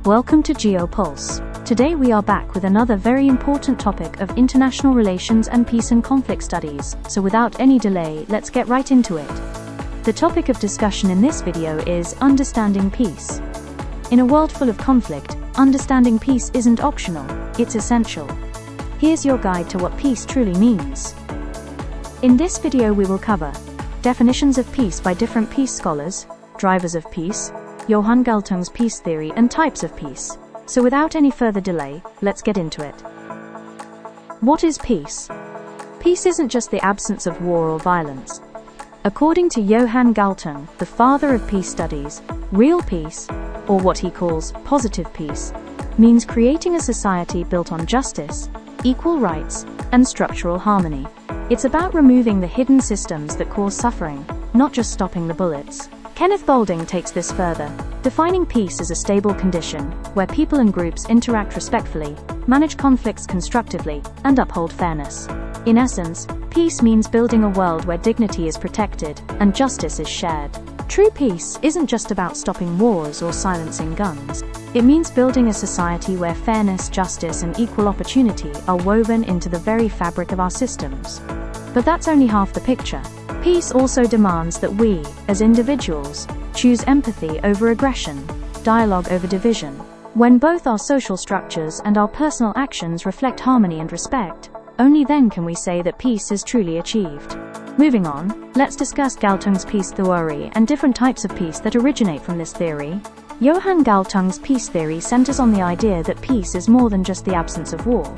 Welcome to GeoPulse. Today we are back with another very important topic of international relations and peace and conflict studies, so without any delay, let's get right into it. The topic of discussion in this video is understanding peace. In a world full of conflict, understanding peace isn't optional, it's essential. Here's your guide to what peace truly means. In this video we will cover definitions of peace by different peace scholars, drivers of peace, Johan Galtung's peace theory and types of peace. So without any further delay, let's get into it. What is peace? Peace isn't just the absence of war or violence. According to Johan Galtung, the father of peace studies, real peace, or what he calls positive peace, means creating a society built on justice, equal rights, and structural harmony. It's about removing the hidden systems that cause suffering, not just stopping the bullets. Kenneth Boulding takes this further, defining peace as a stable condition, where people and groups interact respectfully, manage conflicts constructively, and uphold fairness. In essence, peace means building a world where dignity is protected, and justice is shared. True peace isn't just about stopping wars or silencing guns. It means building a society where fairness, justice, and equal opportunity are woven into the very fabric of our systems. But that's only half the picture. Peace also demands that we, as individuals, choose empathy over aggression, dialogue over division. When both our social structures and our personal actions reflect harmony and respect, only then can we say that peace is truly achieved. Moving on, let's discuss Galtung's peace theory and different types of peace that originate from this theory. Johan Galtung's peace theory centers on the idea that peace is more than just the absence of war.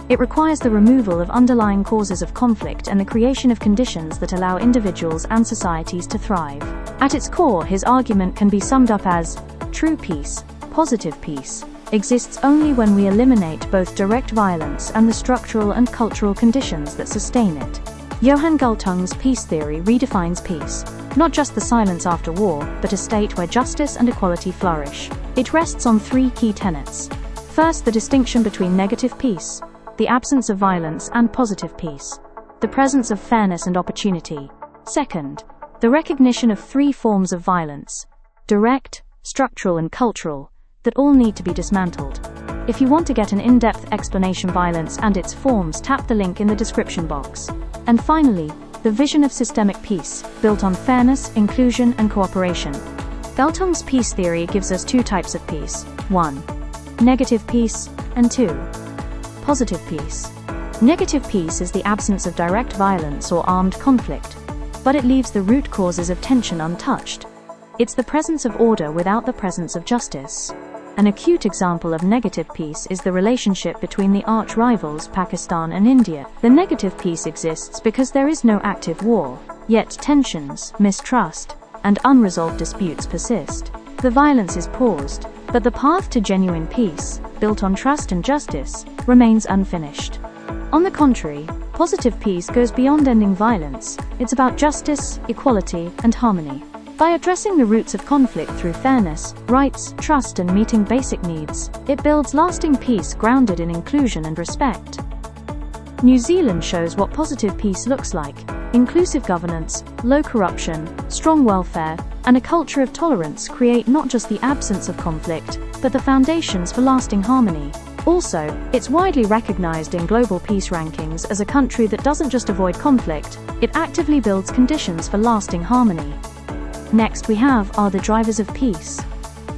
It requires the removal of underlying causes of conflict and the creation of conditions that allow individuals and societies to thrive. At its core, his argument can be summed up as, true peace, positive peace, exists only when we eliminate both direct violence and the structural and cultural conditions that sustain it. Johan Galtung's peace theory redefines peace, not just the silence after war, but a state where justice and equality flourish. It rests on three key tenets. First, the distinction between negative peace, the absence of violence, and positive peace, the presence of fairness and opportunity. Second, the recognition of three forms of violence, direct, structural, and cultural, that all need to be dismantled. If you want to get an in-depth explanation of violence and its forms, tap the link in the description box. And finally, the vision of systemic peace, built on fairness, inclusion, and cooperation. Galtung's peace theory gives us two types of peace. 1. Negative peace, and 2. Positive peace. Negative peace is the absence of direct violence or armed conflict, but it leaves the root causes of tension untouched. It's the presence of order without the presence of justice. An acute example of negative peace is the relationship between the arch-rivals Pakistan and India. The negative peace exists because there is no active war, yet tensions, mistrust, and unresolved disputes persist. The violence is paused, but the path to genuine peace, built on trust and justice, remains unfinished. On the contrary, positive peace goes beyond ending violence. It's about justice, equality, and harmony. By addressing the roots of conflict through fairness, rights, trust, and meeting basic needs, it builds lasting peace grounded in inclusion and respect. New Zealand shows what positive peace looks like: inclusive governance, low corruption, strong welfare, and a culture of tolerance create not just the absence of conflict, but the foundations for lasting harmony. Also, it's widely recognized in global peace rankings as a country that doesn't just avoid conflict, it actively builds conditions for lasting harmony. Next we have are the drivers of peace.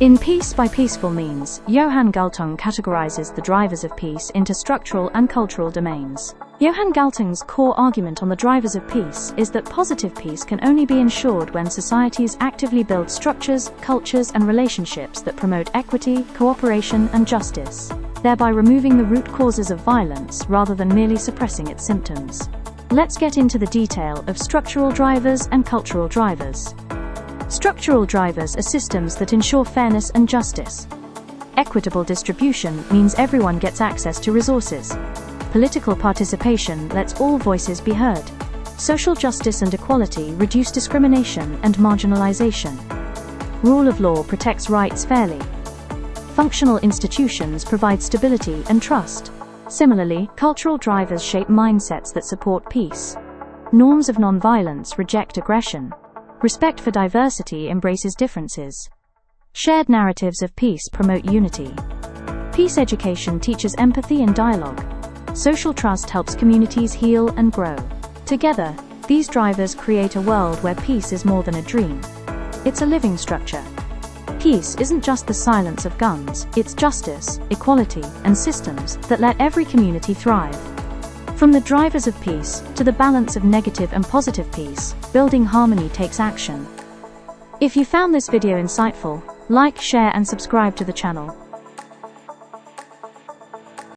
In Peace by Peaceful Means, Johan Galtung categorizes the drivers of peace into structural and cultural domains. Johan Galtung's core argument on the drivers of peace is that positive peace can only be ensured when societies actively build structures, cultures, and relationships that promote equity, cooperation, and justice, thereby removing the root causes of violence rather than merely suppressing its symptoms. Let's get into the detail of structural drivers and cultural drivers. Structural drivers are systems that ensure fairness and justice. Equitable distribution means everyone gets access to resources. Political participation lets all voices be heard. Social justice and equality reduce discrimination and marginalization. Rule of law protects rights fairly. Functional institutions provide stability and trust. Similarly, cultural drivers shape mindsets that support peace. Norms of nonviolence reject aggression. Respect for diversity embraces differences. Shared narratives of peace promote unity. Peace education teaches empathy and dialogue. Social trust helps communities heal and grow. Together, these drivers create a world where peace is more than a dream. It's a living structure. Peace isn't just the silence of guns, it's justice, equality, and systems that let every community thrive. From the drivers of peace to the balance of negative and positive peace, building harmony takes action. If you found this video insightful, like, share, and subscribe to the channel.